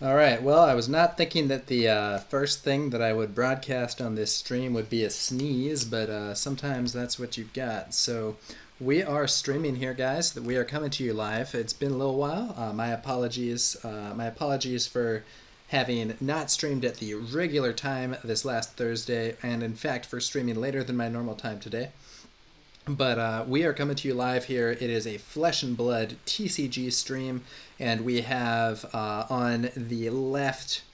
Alright, well, I was not thinking that the first thing that I would broadcast on this stream would be a sneeze, but sometimes that's what you've got. So, we are streaming here, guys. We are coming to you live. It's been a little while. My apologies. My apologies for having not streamed at the regular time this last Thursday, and in fact for streaming later than my normal time today. But we are coming to you live here. It is a Flesh and Blood TCG stream, and we have on the left,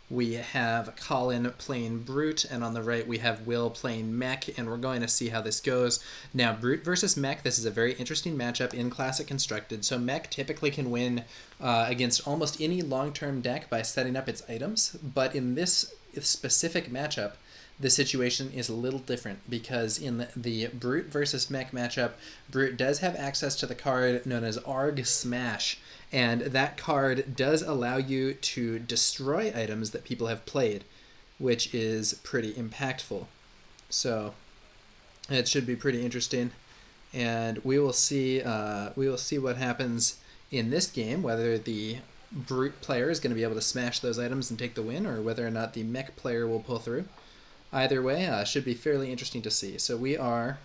we have Colin playing Brute, and on the right we have Will playing Mech, and we're going to see how this goes. Now, Brute versus Mech, this is a very interesting matchup in Classic Constructed. So Mech typically can win against almost any long-term deck by setting up its items, but in this specific matchup, the situation is a little different because in the Brute versus Mech matchup, Brute does have access to the card known as Arg Smash, and that card does allow you to destroy items that people have played, which is pretty impactful. So it should be pretty interesting, and we will see what happens in this game, whether the Brute player is going to be able to smash those items and take the win, or whether or not the Mech player will pull through. Either way, should be fairly interesting to see. So we are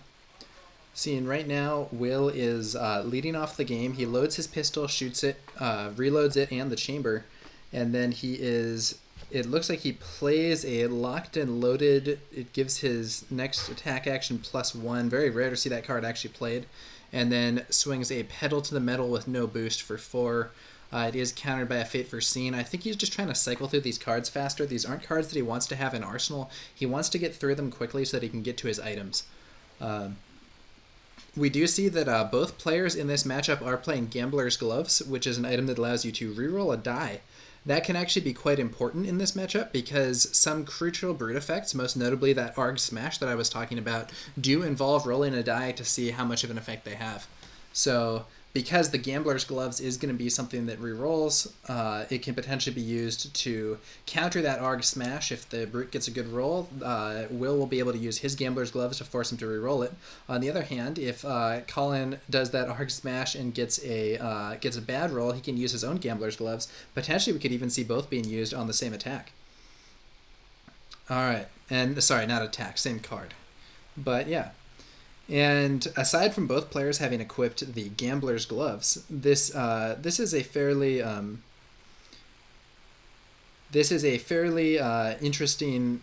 seeing right now, Will is leading off the game. He loads his pistol, shoots it, reloads it and the chamber, and then it looks like he plays a locked and loaded, it gives his next attack action +1. Very rare to see that card actually played. And then swings a pedal to the metal with no boost for 4. It is countered by a Fate Foreseen. I think he's just trying to cycle through these cards faster. These aren't cards that he wants to have in Arsenal. He wants to get through them quickly so that he can get to his items. We do see that both players in this matchup are playing Gambler's Gloves, which is an item that allows you to reroll a die. That can actually be quite important in this matchup because some crucial Brute effects, most notably that Arg Smash that I was talking about, do involve rolling a die to see how much of an effect they have. So because the Gambler's Gloves is going to be something that rerolls, it can potentially be used to counter that Arg Smash. If the Brute gets a good roll, Will be able to use his Gambler's Gloves to force him to reroll it. On the other hand, if Colin does that Arg Smash and gets a bad roll, he can use his own Gambler's Gloves. Potentially, we could even see both being used on the same attack. All right, and sorry, not attack, same card. But yeah. And aside from both players having equipped the Gambler's Gloves, this is a fairly interesting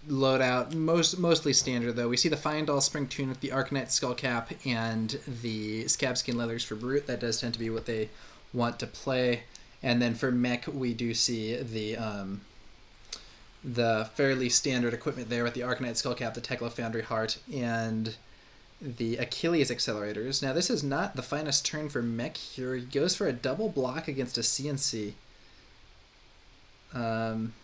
loadout. Mostly standard though. We see the Fyendal Spring Tune with the Arcanite Skullcap and the Scabskin Leathers for Brute. That does tend to be what they want to play. And then for Mech, we do see the fairly standard equipment there with the Arcanite Skullcap, the Tekla Foundry Heart, and the Achilles Accelerators. Now, this is not the finest turn for Mech here. He goes for a double block against a CNC. And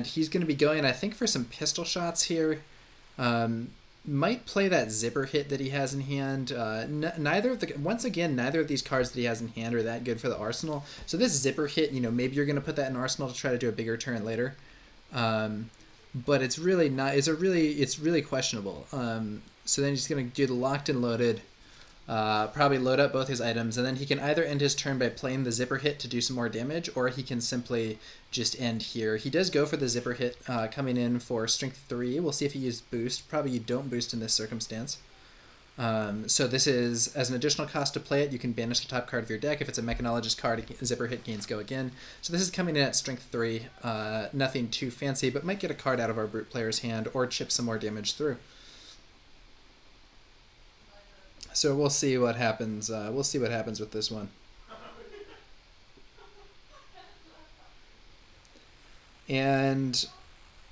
he's going to be going, I think, for some pistol shots here. Might play that zipper hit that he has in hand. Neither of these cards that he has in hand are that good for the Arsenal. So this zipper hit, maybe you're going to put that in Arsenal to try to do a bigger turn later. But it's really not. It's really questionable. So then he's going to do the locked and loaded. Probably load up both his items, and then he can either end his turn by playing the zipper hit to do some more damage, or he can simply just end here. He does go for the zipper hit, coming in for strength 3. We'll see if he used boost. Probably you don't boost in this circumstance. So this is, as an additional cost to play it, you can banish the top card of your deck. If it's a Mechanologist card, zipper hit gains go again. So this is coming in at strength 3. Nothing too fancy, but might get a card out of our Brute player's hand or chip some more damage through. So we'll see what happens. We'll see what happens with this one. And,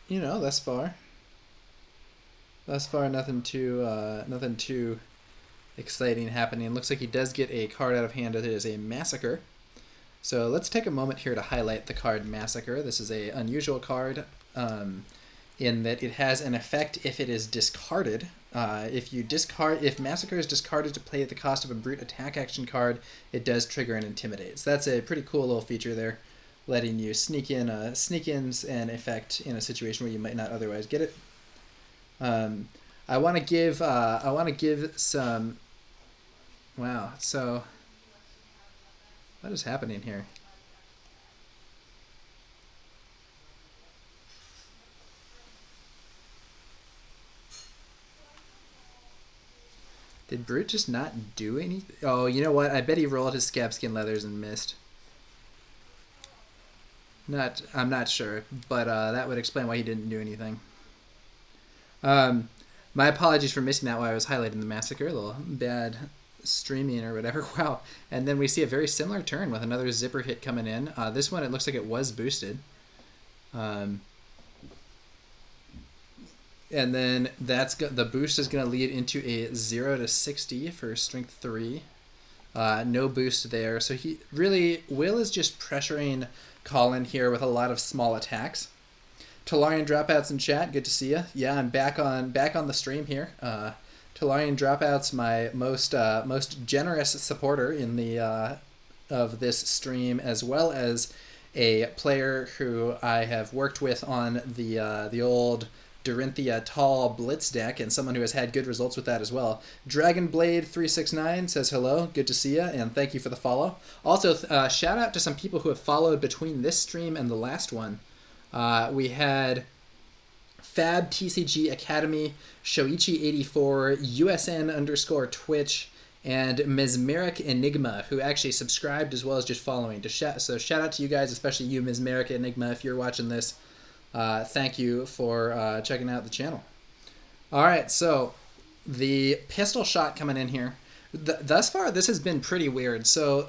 thus far, nothing too exciting happening. Looks like he does get a card out of hand. It is a Massacre. So let's take a moment here to highlight the card Massacre. This is a unusual card in that it has an effect if it is discarded. If Massacre is discarded to play at the cost of a Brute attack action card, it does trigger and Intimidate. So that's a pretty cool little feature there, letting you sneak in an effect in a situation where you might not otherwise get it. I want to give some. Wow. So what is happening here? Did Brute just not do anything? Oh, you know what? I bet he rolled his scab skin leathers and missed. I'm not sure, but that would explain why he didn't do anything. My apologies for missing that while I was highlighting the massacre. A little bad streaming or whatever. Wow. And then we see a very similar turn with another zipper hit coming in. This one, it looks like it was boosted. And then the boost is going to lead into a 0 to 60 for strength 3. No boost there. So Will is just pressuring Colin here with a lot of small attacks. Talarian Dropouts in chat, good to see you. Yeah, I'm back on the stream here. Talarian Dropouts, my most generous supporter in the of this stream, as well as a player who I have worked with on the old Dorinthia Tall Blitz deck, and someone who has had good results with that as well. Dragonblade369 says hello, good to see you, and thank you for the follow. Also, shout out to some people who have followed between this stream and the last one. We had Fab TCG Academy, Shoichi84, USN_Twitch, and Mesmeric Enigma, who actually subscribed as well as just following. So shout out to you guys, especially you, Mesmeric Enigma, if you're watching this. Thank you for checking out the channel. All right, so the pistol shot coming in here. Thus far, this has been pretty weird. So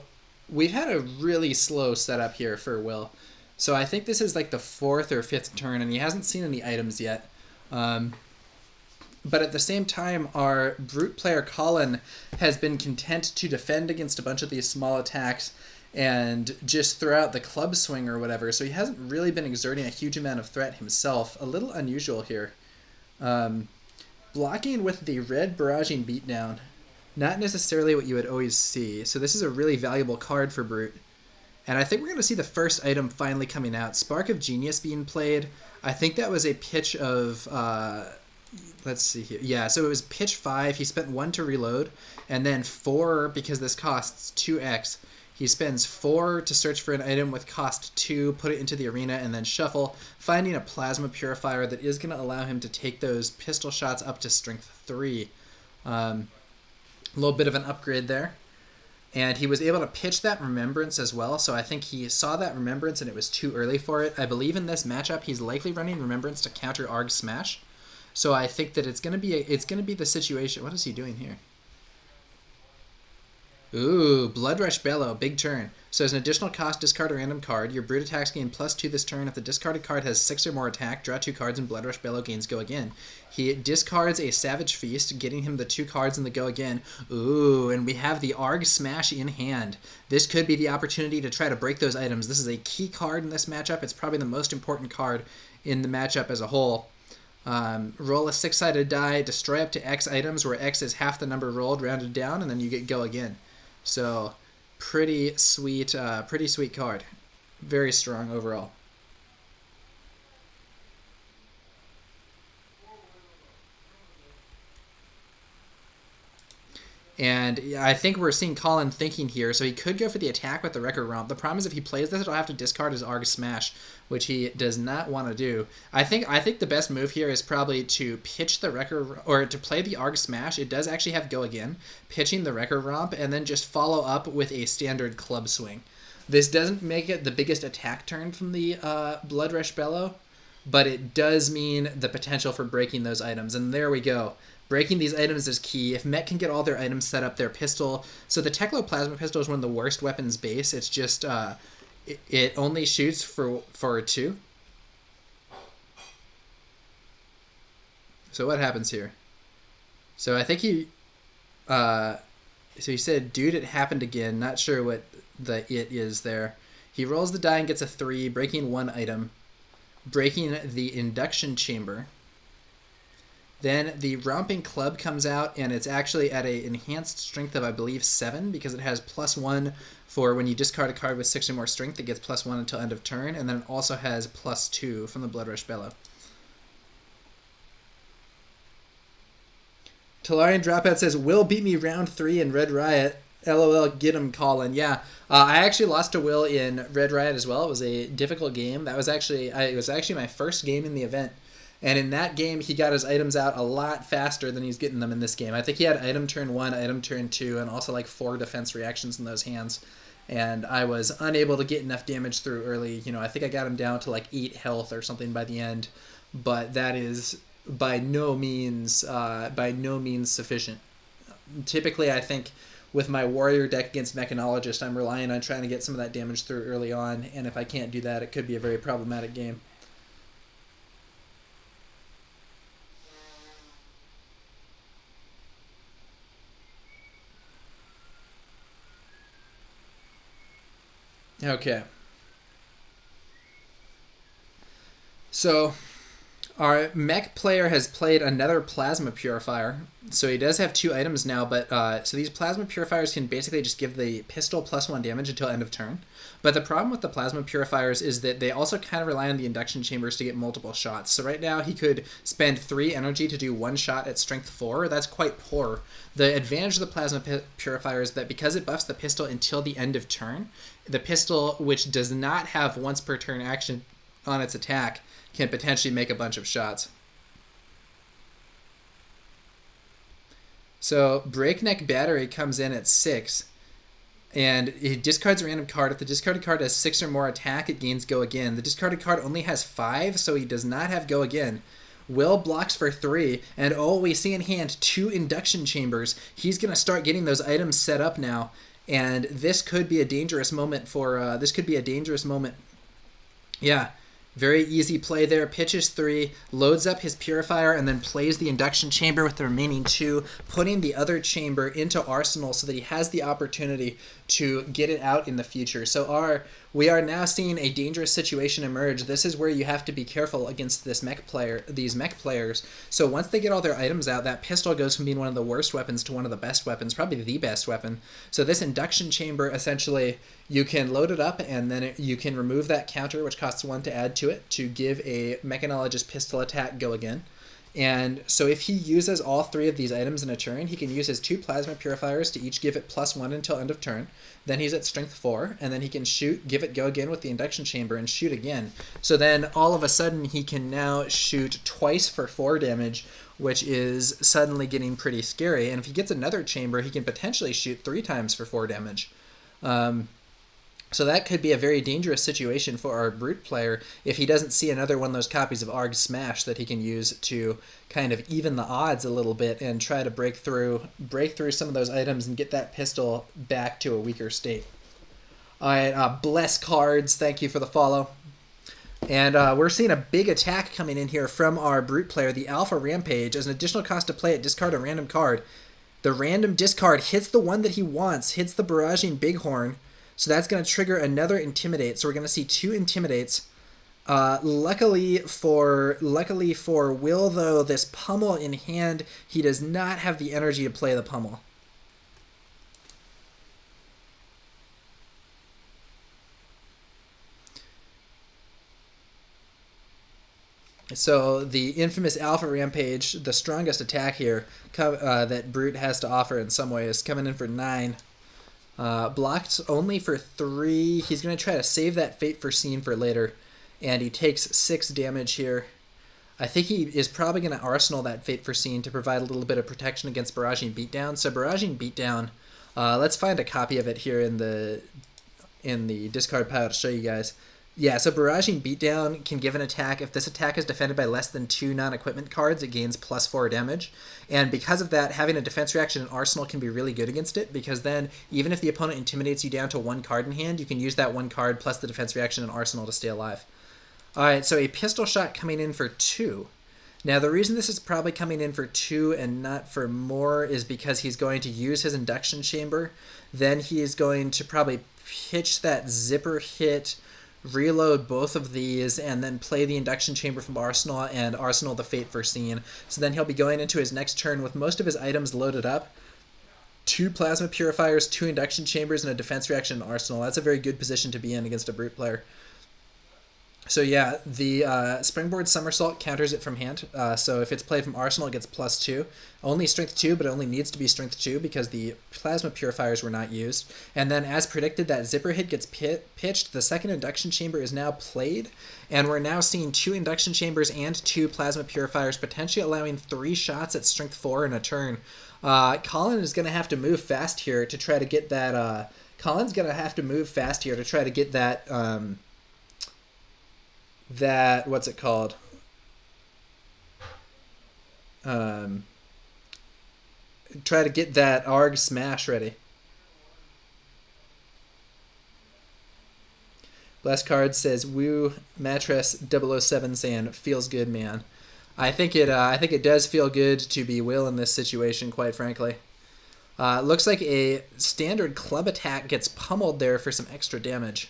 we've had a really slow setup here for Will. So I think this is like the 4th or 5th turn, and he hasn't seen any items yet. But at the same time, our Brute player Colin has been content to defend against a bunch of these small attacks and just throw out the club swing or whatever. So he hasn't really been exerting a huge amount of threat himself. A little unusual here. Blocking with the red barraging beatdown. Not necessarily what you would always see. So this is a really valuable card for Brute. And I think we're going to see the first item finally coming out. Spark of Genius being played. I think that was a pitch of... let's see here. Yeah, so it was pitch 5. He spent 1 to reload. And then 4, because this costs 2x. He spends 4 to search for an item with cost 2, put it into the arena, and then shuffle, finding a Plasma Purifier that is going to allow him to take those pistol shots up to strength 3. A little bit of an upgrade there. And he was able to pitch that Remembrance as well, so I think he saw that Remembrance and it was too early for it. I believe in this matchup he's likely running Remembrance to counter Arg Smash. So I think that it's gonna be the situation. What is he doing here? Ooh, Blood Rush Bellow, big turn. So as an additional cost, discard a random card. Your Brute attacks gain +2 this turn. If the discarded card has 6 or more attack, draw 2 cards and Blood Rush Bellow gains Go Again. He discards a Savage Feast, getting him the 2 cards in the Go Again. Ooh, and we have the Arg Smash in hand. This could be the opportunity to try to break those items. This is a key card in this matchup. It's probably the most important card in the matchup as a whole. Roll a 6-sided die, destroy up to X items, where X is half the number rolled, rounded down, and then you get Go Again. So, pretty sweet card. Very strong overall. And I think we're seeing Colin thinking here, so he could go for the attack with the Wrecker Romp. The problem is if he plays this, he'll have to discard his Arg Smash, which he does not want to do. I think the best move here is probably to pitch the Wrecker, or to play the Arg Smash. It does actually have Go Again, pitching the Wrecker Romp, and then just follow up with a standard Club Swing. This doesn't make it the biggest attack turn from the Blood Rush Bellow, but it does mean the potential for breaking those items, and there we go. Breaking these items is key. If Mech can get all their items set up, their pistol... So the Teklo Plasma Pistol is one of the worst weapons base. It's just... it only shoots for 2. So what happens here? So I think he... so he said, dude, it happened again. Not sure what the it is there. He rolls the die and gets a 3, breaking 1 item. Breaking the Induction Chamber. Then the Romping Club comes out, and it's actually at a enhanced strength of, I believe, 7, because it has +1 for when you discard a card with 6 or more strength, it gets +1 until end of turn, and then it also has +2 from the Blood Rush Bellow. Talarian Dropout says, Will beat me round 3 in Red Riot. LOL, get him, Colin. Yeah, I actually lost to Will in Red Riot as well. It was a difficult game. It was actually my first game in the event. And in that game, he got his items out a lot faster than he's getting them in this game. I think he had item turn 1, item turn 2, and also like 4 defense reactions in those hands. And I was unable to get enough damage through early. You know, I think I got him down to like 8 health or something by the end. But that is by no means sufficient. Typically, I think with my warrior deck against mechanologist, I'm relying on trying to get some of that damage through early on, and if I can't do that, it could be a very problematic game. Okay. So our mech player has played another plasma purifier, so he does have 2 items now. But so these plasma purifiers can basically just give the pistol +1 damage until end of turn. But the problem with the plasma purifiers is that they also kind of rely on the induction chambers to get multiple shots. So right now he could spend 3 energy to do 1 shot at strength 4. That's quite poor. The advantage of the plasma purifier is that because it buffs the pistol until the end of turn, the pistol, which does not have once per turn action on its attack, can potentially make a bunch of shots. So Breakneck Battery comes in at 6, and he discards a random card. If the discarded card has 6 or more attack, it gains Go Again. The discarded card only has 5, so he does not have Go Again. Will blocks for 3, and we see in hand 2 induction chambers. He's going to start getting those items set up now, and this could be a dangerous moment for... Yeah. Very easy play there. Pitches 3, loads up his purifier, and then plays the induction chamber with the remaining 2, putting the other chamber into arsenal so that he has the opportunity to get it out in the future. So we are now seeing a dangerous situation emerge. This is where you have to be careful against these mech players. So once they get all their items out, that pistol goes from being one of the worst weapons to one of the best weapons, probably the best weapon. So this induction chamber, essentially, you can load it up, and then you can remove that counter, which costs 1 to add to it, to give a mechanologist pistol attack Go Again. And so if he uses all 3 of these items in a turn, he can use his 2 plasma purifiers to each give it +1 until end of turn. Then he's at strength 4, and then he can shoot, give it Go Again with the induction chamber, and shoot again. So then all of a sudden he can now shoot twice for 4 damage, which is suddenly getting pretty scary. And if he gets another chamber, he can potentially shoot 3 times for 4 damage. So that could be a very dangerous situation for our brute player if he doesn't see another one of those copies of Arg Smash that he can use to kind of even the odds a little bit and try to break through some of those items and get that pistol back to a weaker state. All right, Bless Cards, thank you for the follow. And we're seeing a big attack coming in here from our brute player, the Alpha Rampage. As an additional cost to play it, discard a random card. The random discard hits the one that he wants, hits the Barraging Bighorn. So that's going to trigger another Intimidate. So we're going to see 2 Intimidates. Luckily for Will, though, this pummel in hand, he does not have the energy to play the pummel. So the infamous Alpha Rampage, the strongest attack here that Brute has to offer in some ways, coming in for 9. Blocked only for 3. He's going to try to save that Fate Foreseen for later, and he takes 6 damage here. I think he is probably going to arsenal that Fate Foreseen to provide a little bit of protection against Barraging Beatdown. So Barraging Beatdown, let's find a copy of it here in the discard pile to show you guys. Yeah, so Barraging Beatdown can give an attack. If this attack is defended by less than 2 non-equipment cards, it gains +4 damage. And because of that, having a defense reaction in Arsenal can be really good against it, because then even if the opponent intimidates you down to 1 card in hand, you can use that 1 card plus the defense reaction in Arsenal to stay alive. Alright, so a pistol shot coming in for 2. Now, the reason this is probably coming in for 2 and not for more is because he's going to use his induction chamber. Then he is going to probably pitch that zipper hit, reload both of these, and then play the induction chamber from Arsenal and Arsenal the Fate Foreseen. So then he'll be going into his next turn with most of his items loaded up. 2 plasma purifiers, 2 induction chambers, and a defense reaction in Arsenal. That's a very good position to be in against a brute player. So yeah, the springboard somersault counters it from hand. So if it's played from arsenal, it gets +2. Only strength 2, but it only needs to be strength 2 because the plasma purifiers were not used. And then, as predicted, that zipper hit gets pitched. The second induction chamber is now played, and we're now seeing 2 induction chambers and 2 plasma purifiers, potentially allowing 3 shots at strength 4 in a turn. Colin is going to have to move fast here to try to get that. Colin's going to have to move fast here to try to get that. That what's it called? Try to get that ARG smash ready. Blast card says Woo Mattress 007 saying feels good, man. I think it does feel good to be Will in this situation, quite frankly. Looks like a standard club attack gets pummeled there for some extra damage.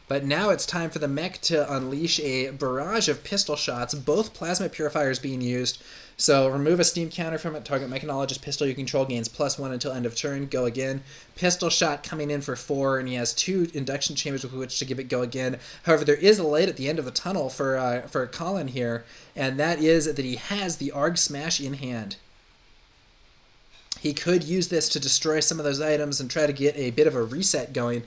But now it's time for the mech to unleash a barrage of pistol shots, both plasma purifiers being used. So remove a steam counter from it, target mechanologist pistol you control gains +1 until end of turn, go again. Pistol shot coming in for 4, and he has 2 induction chambers with which to give it go again. However, there is a light at the end of the tunnel for Colin here, and that is that he has the ARG Smash in hand. He could use this to destroy some of those items and try to get a bit of a reset going,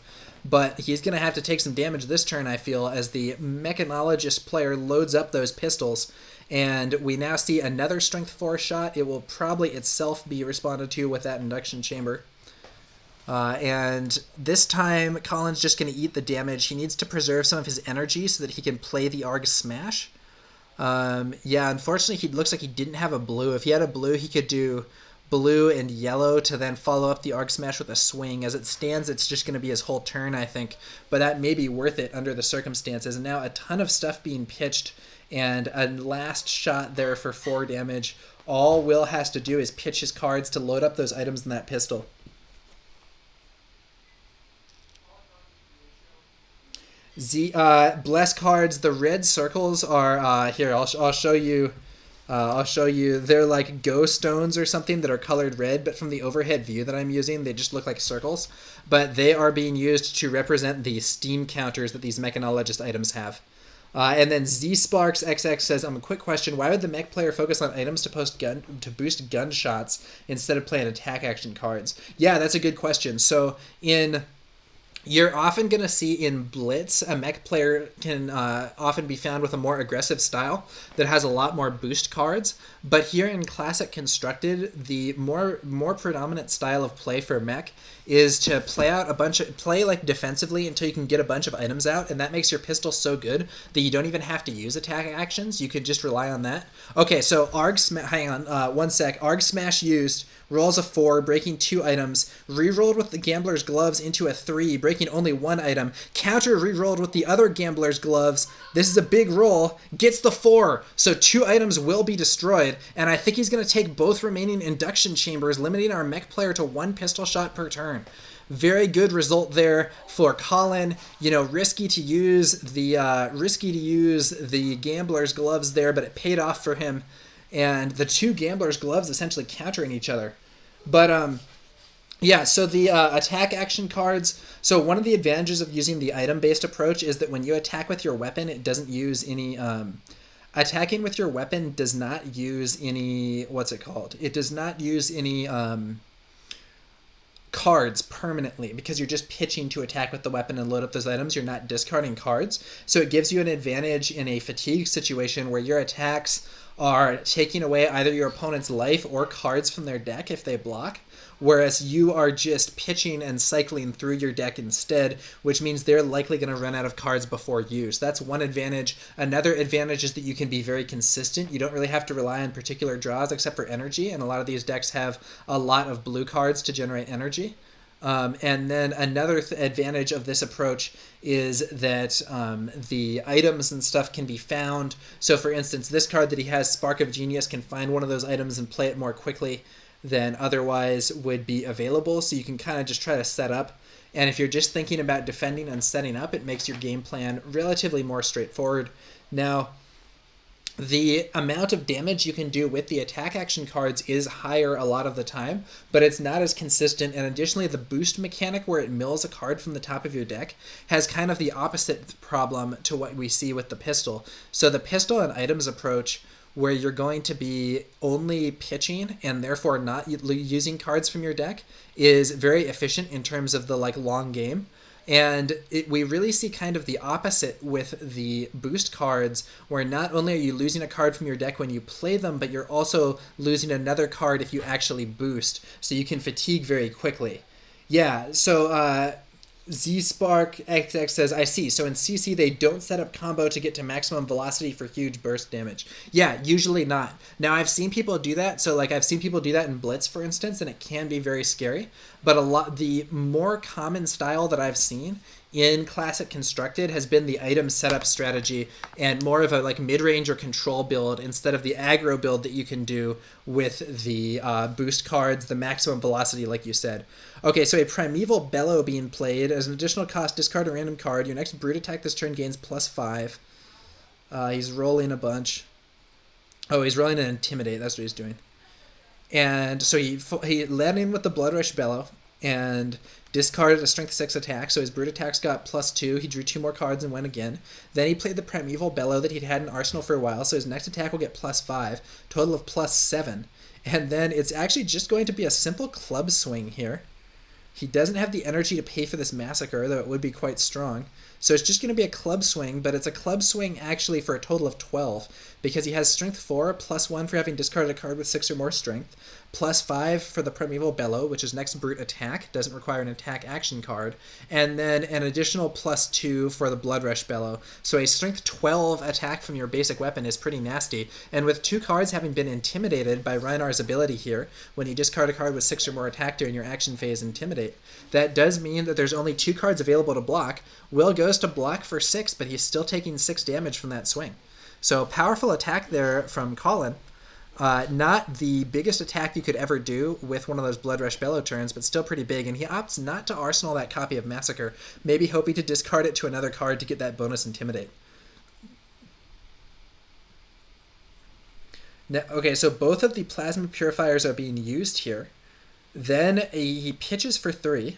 but he's going to have to take some damage this turn, I feel, as the mechanologist player loads up those pistols. And we now see another strength 4 shot. It will probably itself be responded to with that induction chamber. And this time, Colin's just going to eat the damage. He needs to preserve some of his energy so that he can play the ARG Smash. Yeah, unfortunately, he looks like he didn't have a blue. If he had a blue, he could do blue and yellow to then follow up the ARG Smash with a swing. As it stands, it's just going to be his whole turn, I think. But that may be worth it under the circumstances. And now a ton of stuff being pitched, and a last shot there for 4 damage. All Will has to do is pitch his cards to load up those items in that pistol. Bless cards. The red circles are here. I'll show you. I'll show you. They're like ghost stones or something that are colored red, but from the overhead view that I'm using, they just look like circles. But they are being used to represent the steam counters that these mechanologist items have. And then Z Sparks XX says, a quick question: why would the mech player focus on items to boost gunshots instead of playing attack action cards? Yeah, that's a good question. So you're often going to see in Blitz, a mech player can often be found with a more aggressive style that has a lot more boost cards. But here in Classic Constructed, the more predominant style of play for mech is to play like defensively until you can get a bunch of items out, and that makes your pistol so good that you don't even have to use attack actions. You could just rely on that. Okay, so hang on, 1 sec. ARG Smash used, rolls a 4, breaking 2 items, rerolled with the Gambler's Gloves into a 3, breaking only 1 item, counter rerolled with the other Gambler's Gloves. This is a big roll, gets the 4, so 2 items will be destroyed, and I think he's going to take both remaining induction chambers, limiting our mech player to 1 pistol shot per turn. Very good result there for Colin. You know, risky to use the Gambler's Gloves there, but it paid off for him. And the 2 Gambler's Gloves essentially countering each other. But yeah, so the attack action cards. So one of the advantages of using the item-based approach is that when you attack with your weapon, it doesn't use any. Attacking with your weapon does not use any. What's it called? It does not use any cards permanently, because you're just pitching to attack with the weapon and load up those items. You're not discarding cards. So it gives you an advantage in a fatigue situation where your attacks are taking away either your opponent's life or cards from their deck if they block, whereas you are just pitching and cycling through your deck instead, which means they're likely going to run out of cards before you. So that's one advantage. Another advantage is that you can be very consistent. You don't really have to rely on particular draws except for energy, and a lot of these decks have a lot of blue cards to generate energy. And then another advantage of this approach is that the items and stuff can be found. So for instance, this card that he has, Spark of Genius, can find one of those items and play it more quickly than otherwise would be available. So you can kind of just try to set up. And if you're just thinking about defending and setting up, it makes your game plan relatively more straightforward. Now, the amount of damage you can do with the attack action cards is higher a lot of the time, but it's not as consistent. And additionally, the boost mechanic where it mills a card from the top of your deck has kind of the opposite problem to what we see with the pistol. So the pistol and items approach, where you're going to be only pitching and therefore not using cards from your deck, is very efficient in terms of the long game. And we really see kind of the opposite with the boost cards, where not only are you losing a card from your deck when you play them, but you're also losing another card if you actually boost, so you can fatigue very quickly. Yeah, so Z-Spark XX says, I see. So in CC, they don't set up combo to get to maximum velocity for huge burst damage. Yeah, usually not. Now, I've seen people do that. So, I've seen people do that in Blitz, for instance, and it can be very scary. But the more common style that I've seen in Classic Constructed has been the item setup strategy and more of a mid-range or control build instead of the aggro build that you can do with the boost cards, the maximum velocity, like you said. Okay, so a Primeval Bellow being played. As an additional cost, discard a random card. Your next brute attack this turn gains +5. He's rolling a bunch. Oh, he's rolling an Intimidate. That's what he's doing. And so he led in with the Blood Rush Bellow and discarded a Strength 6 attack, so his brute attacks got +2. He drew 2 more cards and went again. Then he played the Primeval Bellow that he'd had in Arsenal for a while, so his next attack will get +5, total of +7. And then it's actually just going to be a simple club swing here. He doesn't have the energy to pay for this Massacre, though it would be quite strong. So it's just going to be a club swing, but it's a club swing actually for a total of 12, because he has Strength 4, +1 for having discarded a card with 6 or more Strength, +5 for the Primeval Bellow, which is next brute attack, doesn't require an attack action card, and then an additional +2 for the Blood Rush Bellow. So a Strength 12 attack from your basic weapon is pretty nasty, and with 2 cards having been intimidated by Rhinar's ability here, when you discard a card with 6 or more attack during your action phase, Intimidate, that does mean that there's only 2 cards available to block. Will goes to block for 6, but he's still taking 6 damage from that swing. So powerful attack there from Colin. Not the biggest attack you could ever do with one of those Blood Rush Bellow turns, but still pretty big. And he opts not to arsenal that copy of Massacre, maybe hoping to discard it to another card to get that bonus Intimidate. Now, okay, so both of the Plasma Purifiers are being used here. Then he pitches for 3.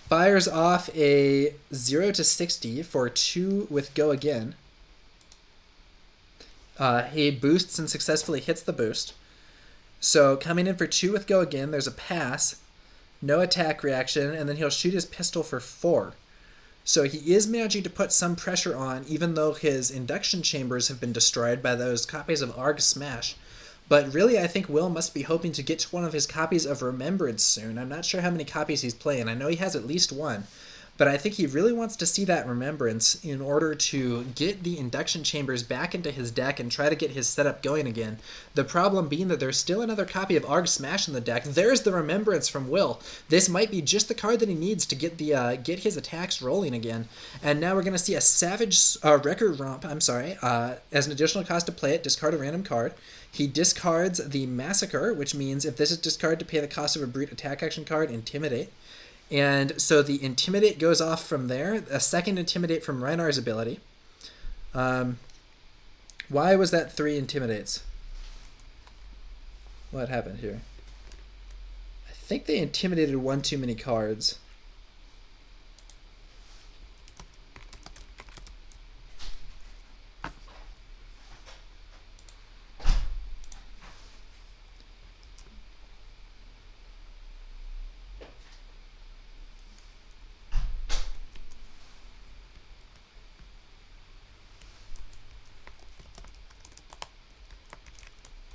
Fires off a 0 to 60 for 2 with Go Again. He boosts and successfully hits the boost. So coming in for 2 with Go Again, there's a pass, no attack reaction, and then he'll shoot his pistol for 4. So he is managing to put some pressure on, even though his induction chambers have been destroyed by those copies of Arg Smash. But really, I think Will must be hoping to get to one of his copies of Remembrance soon. I'm not sure how many copies he's playing. I know he has at least 1. But I think he really wants to see that Remembrance in order to get the induction chambers back into his deck and try to get his setup going again. The problem being that there's still another copy of Arg Smash in the deck. There's the Remembrance from Will. This might be just the card that he needs to get get his attacks rolling again. And now we're going to see a Savage Record Romp, as an additional cost to play it, discard a random card. He discards the Massacre, which means if this is discarded to pay the cost of a brute attack action card, Intimidate. And so the Intimidate goes off from there. A second Intimidate from Rhinar's ability. Why was that 3 Intimidates? What happened here? I think they intimidated 1 too many cards.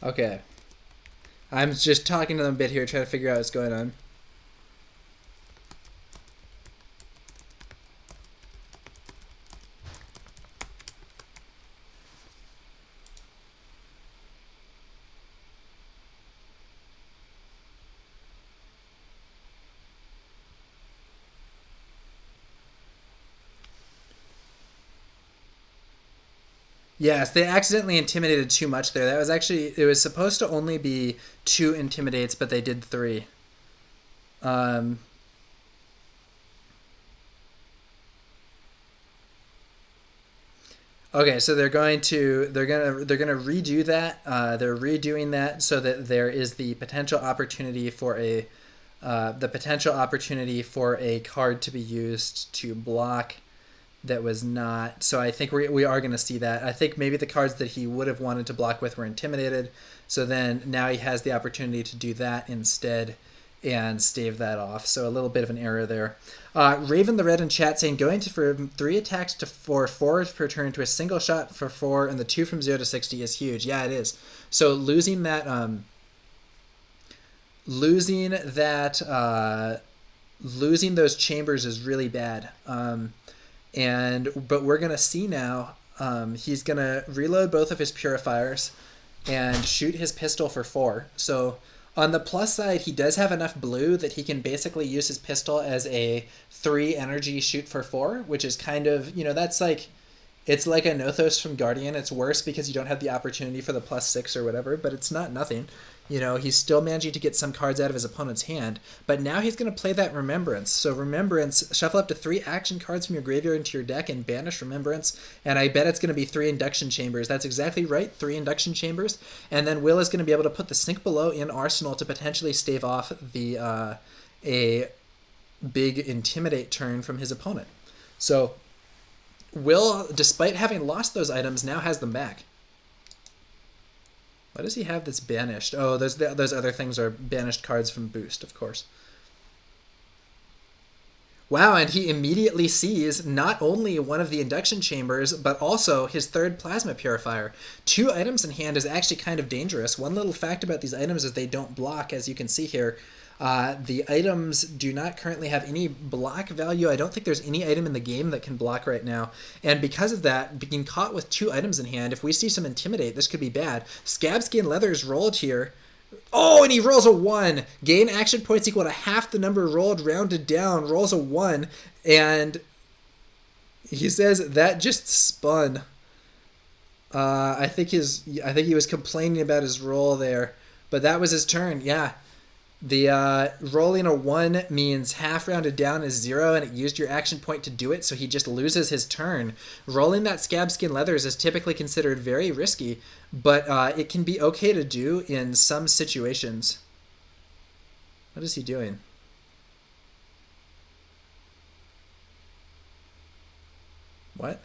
Okay. I'm just talking to them a bit here, trying to figure out what's going on. Yes, they accidentally intimidated too much there. That was actually, it was supposed to only be 2 intimidates, but they did 3. Okay, so they're gonna redo that. They're redoing that so that there is the potential opportunity for a card to be used to block that was not. So I think we are going to see that. I think maybe the cards that he would have wanted to block with were intimidated. So then now he has the opportunity to do that instead and stave that off. So a little bit of an error there. Raven the Red in chat saying going to from 3 attacks to 4 per turn to a single shot for 4 and the 2 from 0 to 60 is huge. Yeah, it is. So losing those chambers is really bad. But we're gonna see now. He's gonna reload both of his purifiers and shoot his pistol for 4. So on the plus side, he does have enough blue that he can basically use his pistol as a 3 energy shoot for 4, which is kind of, that's like, it's like a Nothos from Guardian. It's worse because you don't have the opportunity for the +6 or whatever, but it's not nothing. He's still managing to get some cards out of his opponent's hand, but now he's going to play that Remembrance. So Remembrance, shuffle up to 3 action cards from your graveyard into your deck and banish Remembrance, and I bet it's going to be 3 Induction Chambers. That's exactly right, 3 Induction Chambers, and then Will is going to be able to put the Sink Below in Arsenal to potentially stave off a big Intimidate turn from his opponent. So Will, despite having lost those items, now has them back. What does he have that's banished? Oh, those other things are banished cards from Boost, of course. Wow, and he immediately sees not only one of the Induction Chambers, but also his 3rd Plasma Purifier. 2 items in hand is actually kind of dangerous. One little fact about these items is they don't block, as you can see here. The items do not currently have any block value. I don't think there's any item in the game that can block right now. And because of that, being caught with 2 items in hand, if we see some Intimidate, this could be bad. Scabskin Leather's rolled here. Oh, and he rolls a 1. Gain action points equal to half the number rolled, rounded down. Rolls a 1. And he says that just spun. I think he was complaining about his roll there. But that was his turn, yeah. The rolling a 1 means half rounded down is 0, and it used your action point to do it, so he just loses his turn. Rolling that Scabskin Leathers is typically considered very risky, but it can be okay to do in some situations. What is he doing? What?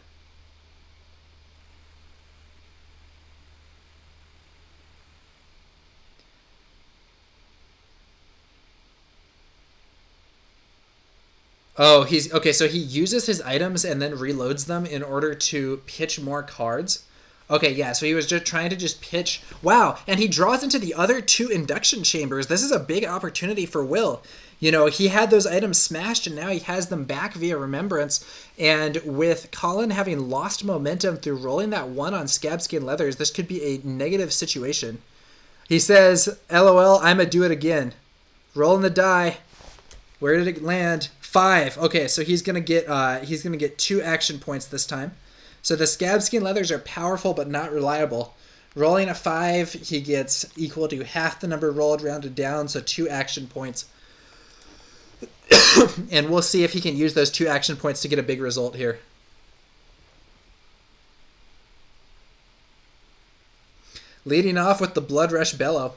Oh, he's okay. So he uses his items and then reloads them in order to pitch more cards. Okay, yeah. So he was just trying to pitch. Wow, and he draws into the other 2 Induction Chambers. This is a big opportunity for Will. He had those items smashed, and now he has them back via Remembrance. And with Colin having lost momentum through rolling that 1 on Scabskin Leathers, this could be a negative situation. He says, "LOL, I'ma do it again." Rolling the die. Where did it land? 5. Okay, so he's gonna get 2 action points this time. So the Scabskin Leathers are powerful but not reliable. Rolling a 5, he gets equal to half the number rolled rounded down, so 2 action points. And we'll see if he can use those 2 action points to get a big result here. Leading off with the Blood Rush Bellow.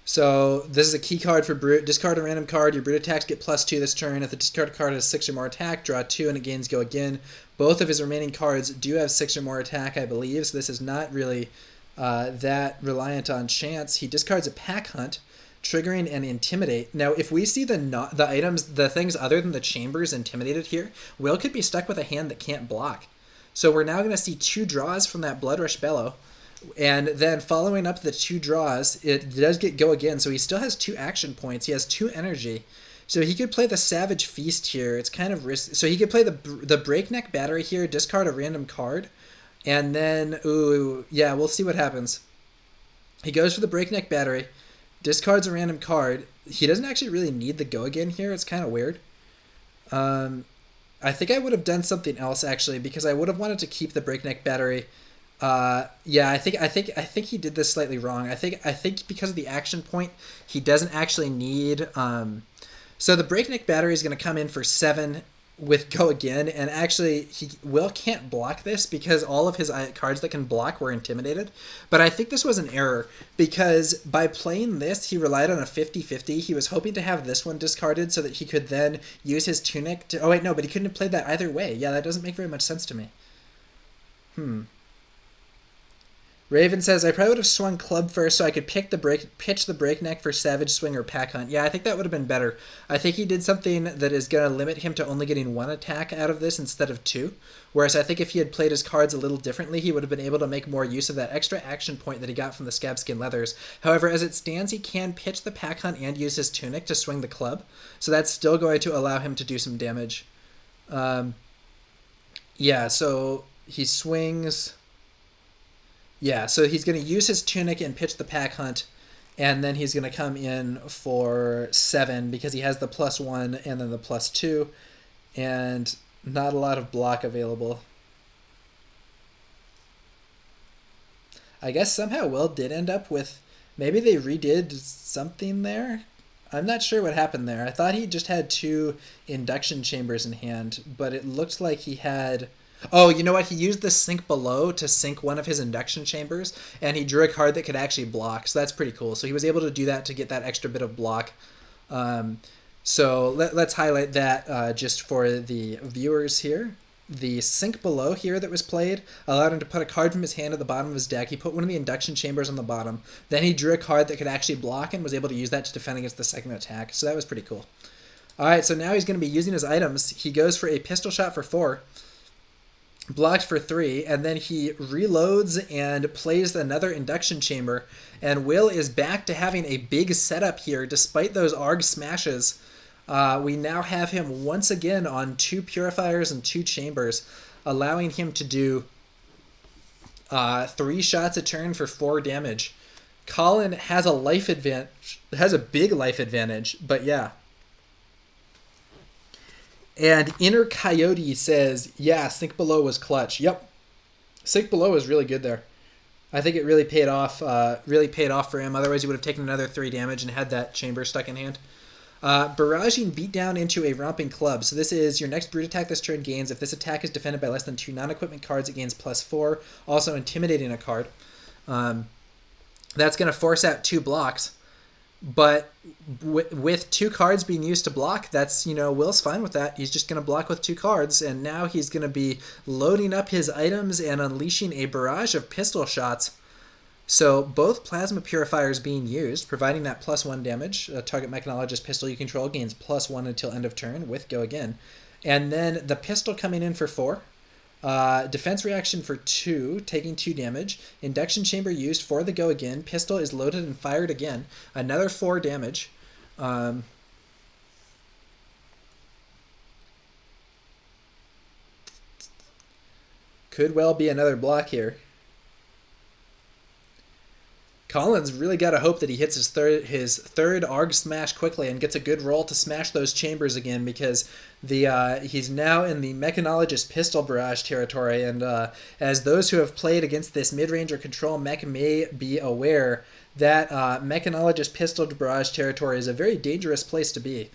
So this is a key card for Brute. Discard a random card. Your Brute attacks get +2 this turn. If the discard card has 6 or more attack, draw 2 and it gains Go Again. Both of his remaining cards do have 6 or more attack, I believe, so this is not really that reliant on chance. He discards a Pack Hunt, triggering an Intimidate. Now, if we see the things other than the chambers intimidated here, Will could be stuck with a hand that can't block. So we're now going to see 2 draws from that Blood Rush Bellow. And then following up the 2 draws, it does get Go Again, so he still has 2 action points. He has 2 energy. So he could play the Savage Feast here. It's kind of risky. So he could play the Breakneck Battery here, discard a random card, and then, ooh, yeah, we'll see what happens. He goes for the Breakneck Battery, discards a random card. He doesn't actually really need the Go Again here. It's kind of weird. I think I would have done something else, actually, because I would have wanted to keep the Breakneck Battery. Yeah, I think he did this slightly wrong. I think because of the action point, he doesn't actually need. So the Breakneck Battery is going to come in for 7 with Go Again, and actually Will can't block this because all of his cards that can block were intimidated. But I think this was an error because by playing this, he relied on a 50-50. He was hoping to have this one discarded so that he could then use his Tunic to... Oh, wait, no, but he couldn't have played that either way. Yeah, that doesn't make very much sense to me. Raven says, I probably would have swung club first so I could pitch the breakneck for Savage Swing or Pack Hunt. Yeah, I think that would have been better. I think he did something that is going to limit him to only getting one attack out of this instead of two. Whereas I think if he had played his cards a little differently, he would have been able to make more use of that extra action point that he got from the Scabskin Leathers. However, as it stands, he can pitch the Pack Hunt and use his Tunic to swing the club. So that's still going to allow him to do some damage. Yeah, so he swings... Yeah, so he's going to use his Tunic and pitch the Pack Hunt, and then he's going to come in for 7 because he has the +1 and then the +2, and not a lot of block available. I guess somehow Will did end up with... Maybe they redid something there? I'm not sure what happened there. I thought he just had 2 induction chambers in hand, but it looked like he had... Oh, you know what? He used the Sink Below to sink one of his induction chambers, and he drew a card that could actually block, so that's pretty cool. So he was able to do that to get that extra bit of block. So let's highlight that just for the viewers here. The Sink Below here that was played allowed him to put a card from his hand at the bottom of his deck. He put one of the induction chambers on the bottom. Then he drew a card that could actually block and was able to use that to defend against the second attack. So that was pretty cool. All right, so now he's going to be using his items. He goes for a pistol shot for 4. Blocked for 3, and then he reloads and plays another induction chamber, and Will is back to having a big setup here despite those ARG smashes. We now have him once again on 2 purifiers and 2 chambers, allowing him to do 3 shots a turn for 4 damage. Colin has a life advantage, has a big life advantage, but yeah. And Inner Coyote says, yeah, Sink Below was clutch. Yep. Sink Below was really good there. I think it really paid off for him. Otherwise, he would have taken another 3 damage and had that chamber stuck in hand. Barraging Beatdown into a Romping Club. So this is your next brute attack this turn gains. If this attack is defended by less than 2 non-equipment cards, it gains +4. Also intimidating a card. That's going to force out 2 blocks. But with 2 cards being used to block, that's, Will's fine with that. He's just going to block with 2 cards, and now he's going to be loading up his items and unleashing a barrage of pistol shots. So both Plasma Purifiers being used, providing that +1 damage. A target Mechanologist pistol you control gains +1 until end of turn with Go Again. And then the pistol coming in for 4. Defense reaction for 2, taking 2 damage. Induction chamber used for the Go Again. Pistol is loaded and fired again. Another 4 damage. Could well be another block here. Colin's really got to hope that he hits his third ARG smash quickly and gets a good roll to smash those chambers again, because he's now in the Mechanologist pistol barrage territory, and as those who have played against this mid-range or control mech may be aware, that Mechanologist pistol barrage territory is a very dangerous place to be,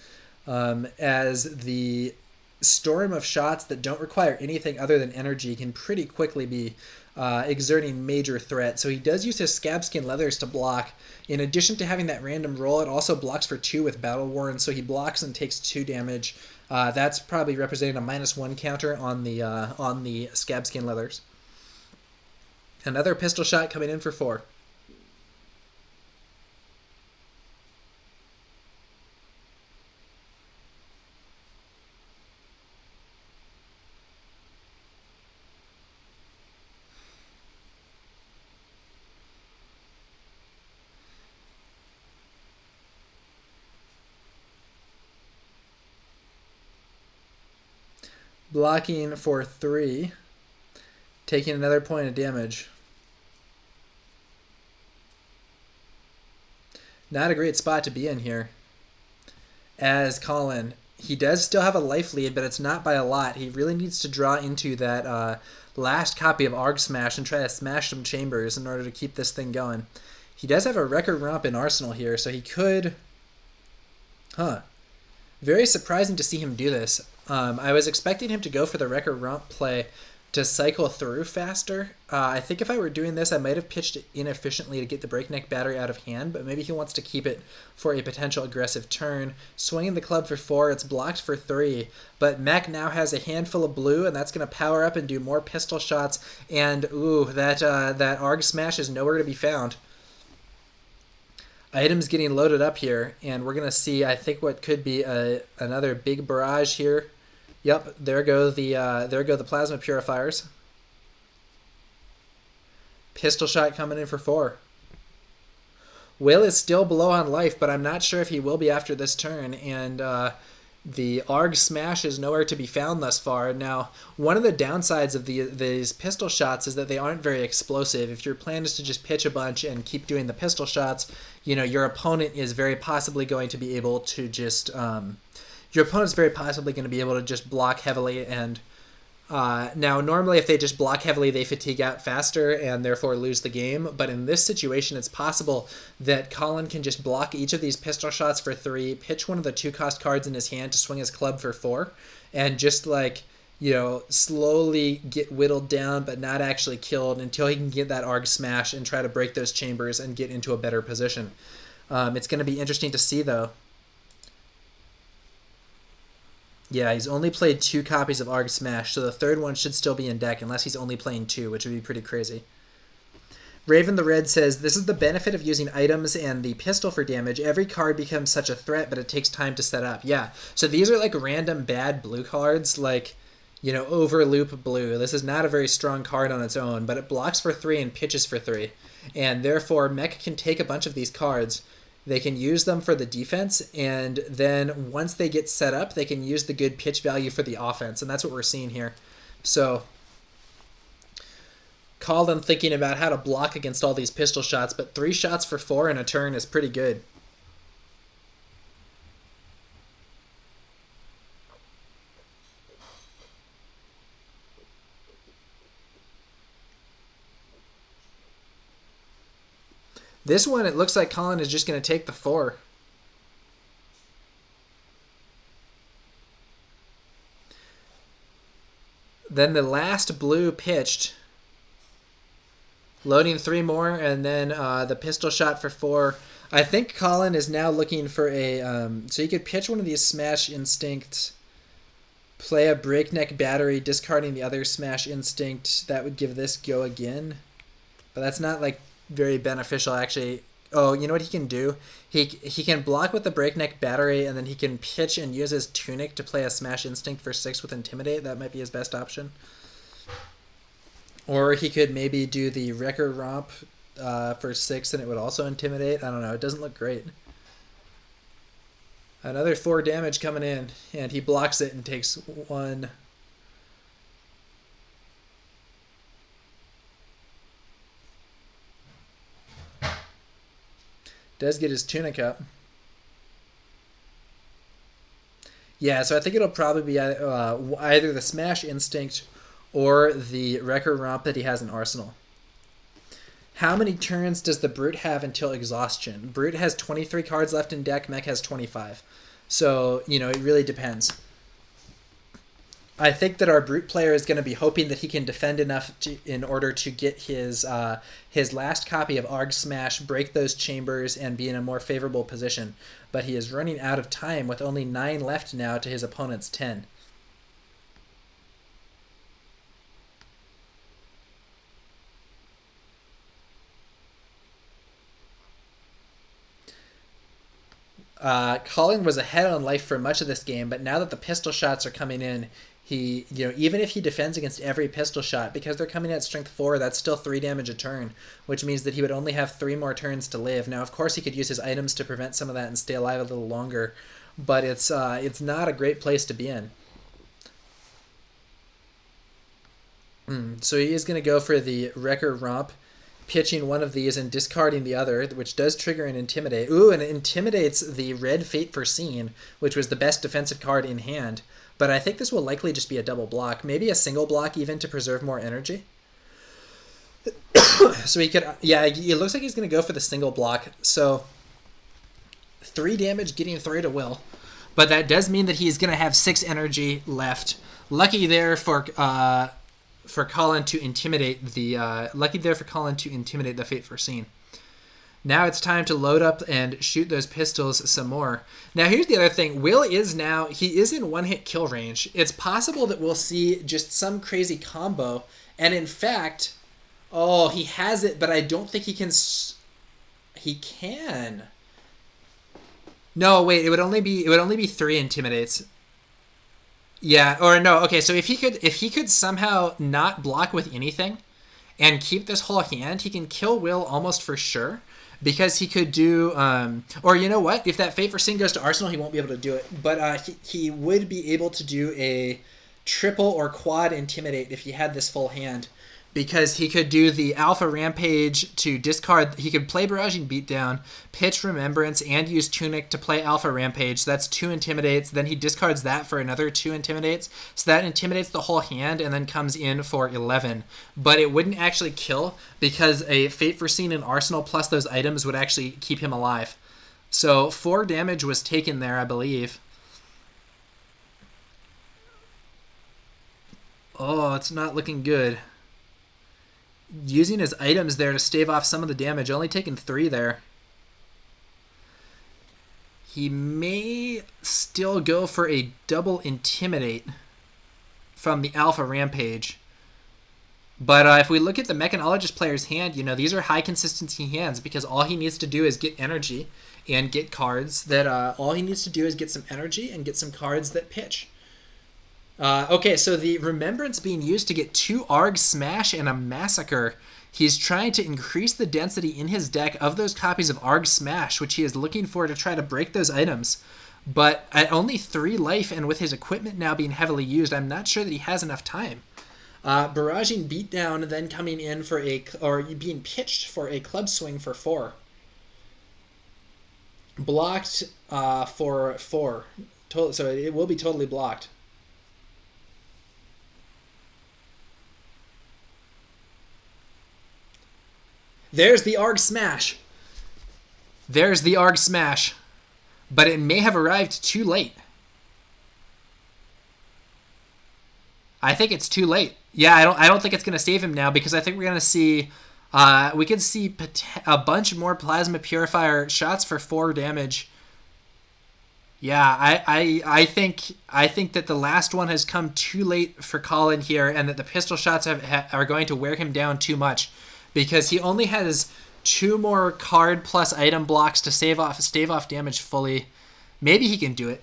as the storm of shots that don't require anything other than energy can pretty quickly be exerting major threat. So he does use his Scabskin Leathers to block. In addition to having that random roll, it also blocks for 2 with Battle Worn, so he blocks and takes 2 damage. That's probably representing a -1 counter on the Scabskin Leathers. Another pistol shot coming in for 4. Blocking for 3, taking another point of damage. Not a great spot to be in here. As Colin, he does still have a life lead, but it's not by a lot. He really needs to draw into that last copy of ARG Smash and try to smash some chambers in order to keep this thing going. He does have a Record Romp in Arsenal here, so he could... Very surprising to see him do this. I was expecting him to go for the Wrecker Rump play to cycle through faster. I think if I were doing this, I might have pitched it inefficiently to get the Breakneck Battery out of hand, but maybe he wants to keep it for a potential aggressive turn. Swinging the club for 4, it's blocked for 3, but Mech now has a handful of blue, and that's going to power up and do more pistol shots, and ooh, that Arg Smash is nowhere to be found. Items getting loaded up here, and we're going to see, I think, what could be another big barrage here. Yep, there go the plasma purifiers. Pistol shot coming in for 4. Will is still below on life, but I'm not sure if he will be after this turn, and the Arg Smash is nowhere to be found thus far. Now, one of the downsides of these pistol shots is that they aren't very explosive. If your plan is to just pitch a bunch and keep doing the pistol shots, you know, your opponent is very possibly going to be able to just... your opponent's very possibly going to be able to just block heavily, and now normally if they just block heavily they fatigue out faster and therefore lose the game, but in this situation it's possible that Colin can just block each of these pistol shots for 3, pitch one of the 2-cost cards in his hand to swing his club for 4, and just like, you know, slowly get whittled down but not actually killed until he can get that Arg Smash and try to break those chambers and get into a better position. It's going to be interesting to see though. Yeah, he's only played 2 copies of Arg Smash, so the third one should still be in deck, unless he's only playing 2, which would be pretty crazy. Raven the Red says, this is the benefit of using items and the pistol for damage. Every card becomes such a threat, but it takes time to set up. Yeah, so these are like random bad blue cards, like, you know, Overloop Blue. This is not a very strong card on its own, but it blocks for 3 and pitches for 3. And therefore, Mech can take a bunch of these cards. They can use them for the defense, and then once they get set up, they can use the good pitch value for the offense, and that's what we're seeing here. So, Colin thinking about how to block against all these pistol shots, but 3 shots for 4 in a turn is pretty good. This one, it looks like Colin is just going to take the 4. Then the last blue pitched. Loading 3 more, and then the pistol shot for 4. I think Colin is now looking for a... so you could pitch one of these Smash Instincts, play a Breakneck Battery, discarding the other Smash Instinct. That would give this go again. But that's not, like, very beneficial, actually. Oh, you know what he can do? He can block with the Breakneck Battery, and then he can pitch and use his Tunic to play a Smash Instinct for 6 with Intimidate. That might be his best option. Or he could maybe do the Wrecker Romp for 6, and it would also Intimidate. I don't know. It doesn't look great. Another 4 damage coming in, and he blocks it and takes 1... Does get his Tunic up. Yeah, so I think it'll probably be either the Smash Instinct or the Wrecker Romp that he has in Arsenal. How many turns does the Brute have until exhaustion? Brute has 23 cards left in deck, Mech has 25. So, you know, it really depends. I think that our Brute player is going to be hoping that he can defend enough in order to get his last copy of Arg Smash, break those chambers, and be in a more favorable position. But he is running out of time with only 9 left now to his opponent's 10. Colin was ahead on life for much of this game, but now that the pistol shots are coming in, he, you know, even if he defends against every pistol shot, because they're coming at strength 4, that's still 3 damage a turn, which means that he would only have 3 more turns to live. Now, of course, he could use his items to prevent some of that and stay alive a little longer, but it's not a great place to be in. So he is going to go for the Wrecker Romp, pitching one of these and discarding the other, which does trigger an Intimidate. Ooh, and it intimidates the red Fate Foreseen, which was the best defensive card in hand. But I think this will likely just be a double block. Maybe a single block even to preserve more energy. So he could... Yeah, it looks like he's going to go for the single block. So 3 damage getting 3 to Will. but that does mean that he's going to have 6 energy left. Lucky there for Colin to intimidate the Fate Foreseen. Now it's time to load up and shoot those pistols some more. Now here's the other thing. Will is in one-hit kill range. It's possible that we'll see just some crazy combo. And in fact, oh, he has it, but I don't think he can. He can. No, wait. It would only be 3 intimidates. Yeah, or no. Okay, so if he could somehow not block with anything, and keep this whole hand, he can kill Will almost for sure. Because he could do, or you know what? If that Fate Foreseen goes to Arsenal, he won't be able to do it. But he would be able to do a triple or quad Intimidate if he had this full hand. Because he could do the Alpha Rampage to discard. He could play Barraging Beatdown, pitch Remembrance, and use Tunic to play Alpha Rampage. So that's 2 Intimidates. Then he discards that for another 2 Intimidates. So that intimidates the whole hand and then comes in for 11. But it wouldn't actually kill because a Fate Foreseen in Arsenal plus those items would actually keep him alive. So 4 damage was taken there, I believe. Oh, it's not looking good. Using his items there to stave off some of the damage, only taking 3 there. He may still go for a double Intimidate from the Alpha Rampage. But if we look at the Mechanologist player's hand, you know, these are high consistency hands because all he needs to do is get energy and get cards that, all he needs to do is get some energy and get some cards that pitch. Okay, so the Remembrance being used to get 2 Arg Smash and a Massacre. He's trying to increase the density in his deck of those copies of Arg Smash, which he is looking for to try to break those items. But at only 3 life and with his equipment now being heavily used, I'm not sure that he has enough time. Barraging Beatdown then coming in for being pitched for a Club Swing for 4. Blocked for 4. So it will be totally blocked. There's the Arg Smash. There's the Arg Smash. But it may have arrived too late. I think it's too late. Yeah, I don't think it's going to save him now because I think we're going to see we could see a bunch more Plasma Purifier shots for 4 damage. Yeah, I think that the last one has come too late for Colin here and that the pistol shots are going to wear him down too much. Because he only has 2 more card plus item blocks to stave off damage fully. Maybe he can do it.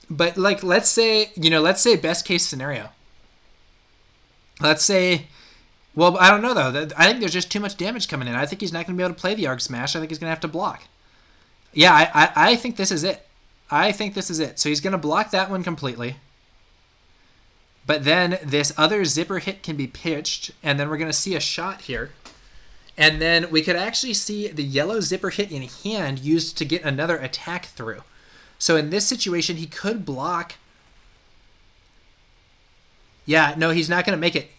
But like, let's say best case scenario. Let's say, well, I don't know though. I think there's just too much damage coming in. I think he's not going to be able to play the Arg Smash. I think he's going to have to block. Yeah, I think this is it. So he's going to block that one completely. But then this other zipper hit can be pitched, and then we're going to see a shot here. And then we could actually see the yellow zipper hit in hand used to get another attack through. So in this situation, he could block. Yeah, no, he's not going to make it.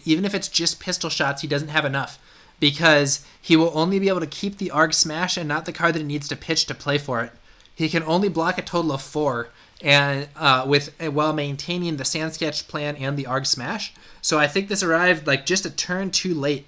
Even if it's just pistol shots, he doesn't have enough. Because he will only be able to keep the Arg Smash and not the card that he needs to pitch to play for it. He can only block a total of 4. And while maintaining the Sand Sketch plan and the Arg Smash. So I think this arrived like just a turn too late.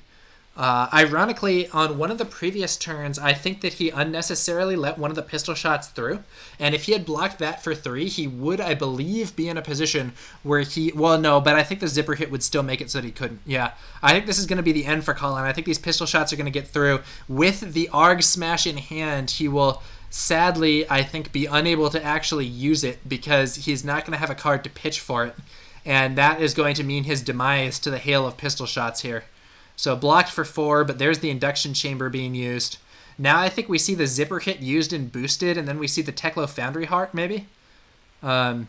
Ironically, on one of the previous turns, I think that he unnecessarily let one of the pistol shots through. And if he had blocked that for 3, he would, I believe, be in a position where but I think the zipper hit would still make it so that he couldn't. Yeah, I think this is going to be the end for Colin. I think these pistol shots are going to get through. With the Arg Smash in hand, he will sadly, I think, be unable to actually use it because he's not going to have a card to pitch for it. And that is going to mean his demise to the hail of pistol shots here. So blocked for 4, but there's the induction chamber being used. Now I think we see the zipper hit used and boosted, and then we see the Teklo Foundry Heart, maybe? Yeah,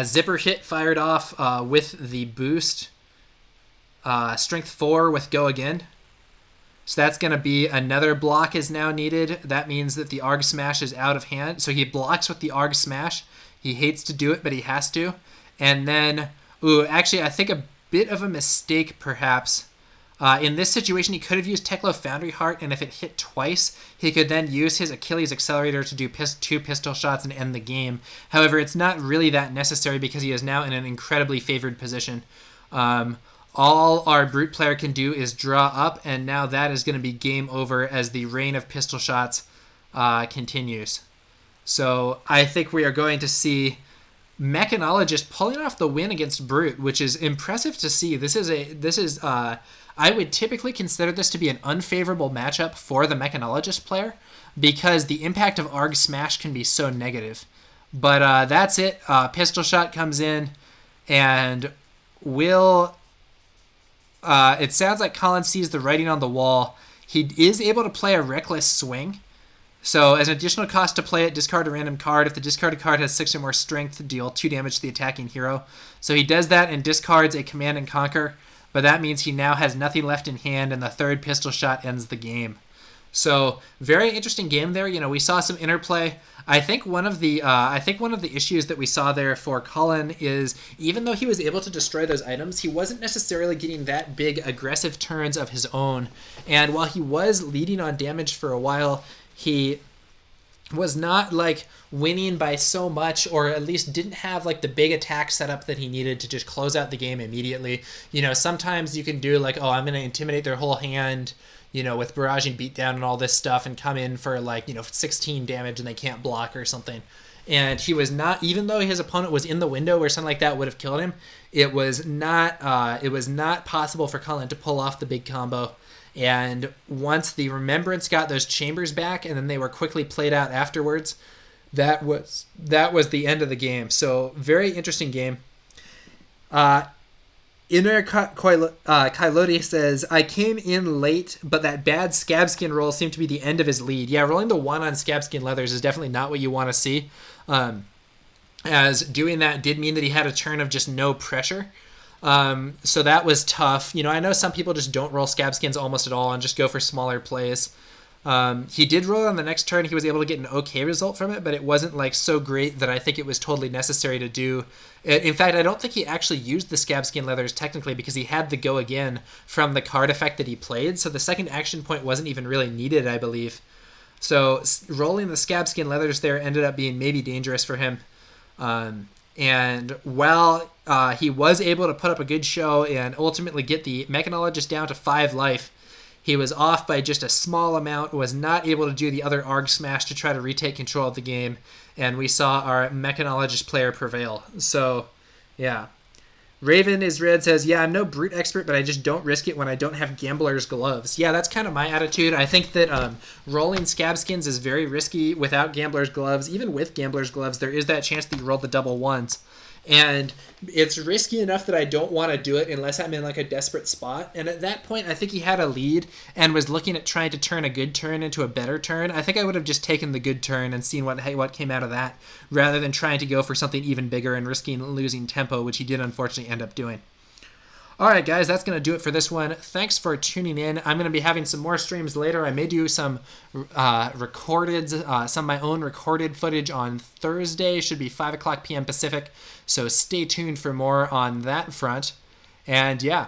zipper hit fired off with the boost. Strength 4 with Go Again. So that's going to be another block is now needed. That means that the Arg Smash is out of hand. So he blocks with the Arg Smash. He hates to do it, but he has to. And then, actually, I think a bit of a mistake, perhaps. In this situation, he could have used Teklo Foundry Heart, and if it hit twice, he could then use his Achilles Accelerator to do 2 pistol shots and end the game. However, it's not really that necessary because he is now in an incredibly favored position. All our Brute player can do is draw up, and now that is going to be game over as the rain of pistol shots continues. So I think we are going to see Mechanologist pulling off the win against Brute, which is impressive to see. This is I would typically consider this to be an unfavorable matchup for the Mechanologist player because the impact of Arg Smash can be so negative. But that's it. Pistol Shot comes in, and it sounds like Colin sees the writing on the wall. He is able to play a Reckless Swing. So as an additional cost to play it, discard a random card. If the discarded card has 6 or more strength, deal 2 damage to the attacking hero. So he does that and discards a Command and Conquer, but that means he now has nothing left in hand, and the third pistol shot ends the game. So very interesting game there. You know, we saw some interplay. I think one of the issues that we saw there for Colin is even though he was able to destroy those items, he wasn't necessarily getting that big aggressive turns of his own. And while he was leading on damage for a while, he was not like winning by so much, or at least didn't have like the big attack setup that he needed to just close out the game immediately. You know, sometimes you can do like, oh, I'm going to intimidate their whole hand, you know, with barraging beatdown and all this stuff, and come in for like, you know, 16 damage and they can't block or something. And he was not, even though his opponent was in the window where something like that would have killed him, it was not possible for Colin to pull off the big combo. And once the Remembrance got those chambers back, and then they were quickly played out afterwards, that was the end of the game. So very interesting game. Inner Kylodi says, I came in late, but that bad Scabskin roll seemed to be the end of his lead. Yeah, rolling the 1 on Scabskin Leathers is definitely not what you want to see. As doing that did mean that he had a turn of just no pressure. So that was tough. You know, I know some people just don't roll Scabskins almost at all and just go for smaller plays. He did roll on the next turn. He was able to get an okay result from it, but it wasn't like so great that I think it was totally necessary to do. In fact, I don't think he actually used the Scabskin Leathers technically because he had the go again from the card effect that he played. So the second action point wasn't even really needed, I believe. So rolling the Scabskin Leathers there ended up being maybe dangerous for him. And while he was able to put up a good show and ultimately get the Mechanologist down to 5 life, he was off by just a small amount, was not able to do the other Arg Smash to try to retake control of the game, and we saw our Mechanologist player prevail. So, yeah. Raven is Red says, yeah, I'm no Brute expert, but I just don't risk it when I don't have Gambler's Gloves. Yeah, that's kind of my attitude. I think that rolling Scabskins is very risky without Gambler's Gloves. Even with Gambler's Gloves, there is that chance that you roll the double ones. And it's risky enough that I don't want to do it unless I'm in like a desperate spot. And at that point, I think he had a lead and was looking at trying to turn a good turn into a better turn. I think I would have just taken the good turn and seen what came out of that, rather than trying to go for something even bigger and risking losing tempo, which he did unfortunately end up doing. All right, guys, that's going to do it for this one. Thanks for tuning in. I'm going to be having some more streams later. I may do some recorded, some of my own recorded footage on Thursday. Should be 5 o'clock p.m. Pacific, so stay tuned for more on that front. And yeah,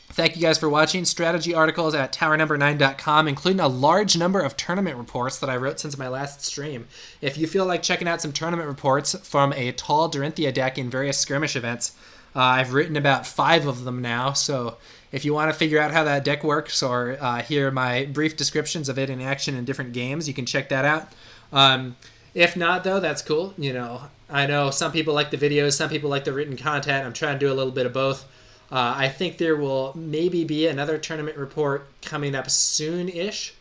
thank you guys for watching. Strategy articles at TowerNumberNine.com, including a large number of tournament reports that I wrote since my last stream. If you feel like checking out some tournament reports from a tall Dorinthia deck in various skirmish events, I've written about 5 of them now, so if you want to figure out how that deck works or hear my brief descriptions of it in action in different games, you can check that out. If not, though, that's cool. You know, I know some people like the videos, some people like the written content. I'm trying to do a little bit of both. I think there will maybe be another tournament report coming up soon-ish,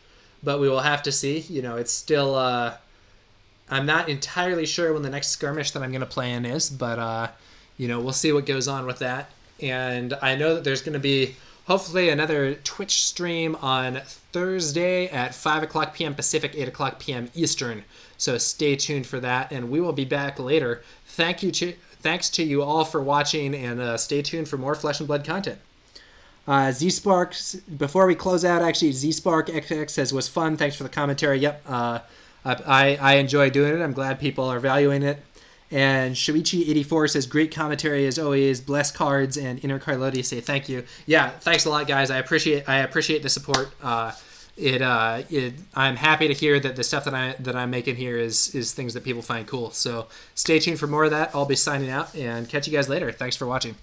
but we will have to see. You know, it's still... I'm not entirely sure when the next skirmish that I'm going to play in is, but... you know, we'll see what goes on with that. And I know that there's going to be hopefully another Twitch stream on Thursday at 5 o'clock p.m. Pacific, 8 o'clock p.m. Eastern. So stay tuned for that, and we will be back later. Thanks to you all for watching, and stay tuned for more Flesh and Blood content. Z-Spark, before we close out, actually, Z-Spark XX says, was fun. Thanks for the commentary. Yep, I enjoy doing it. I'm glad people are valuing it. And Shuichi84 says, great commentary as always. Bless cards, and Inner Carlotti say thank you. Yeah, thanks a lot, guys. I appreciate the support. I'm happy to hear that the stuff that I'm making here is things that people find cool. So stay tuned for more of that. I'll be signing out and catch you guys later. Thanks for watching.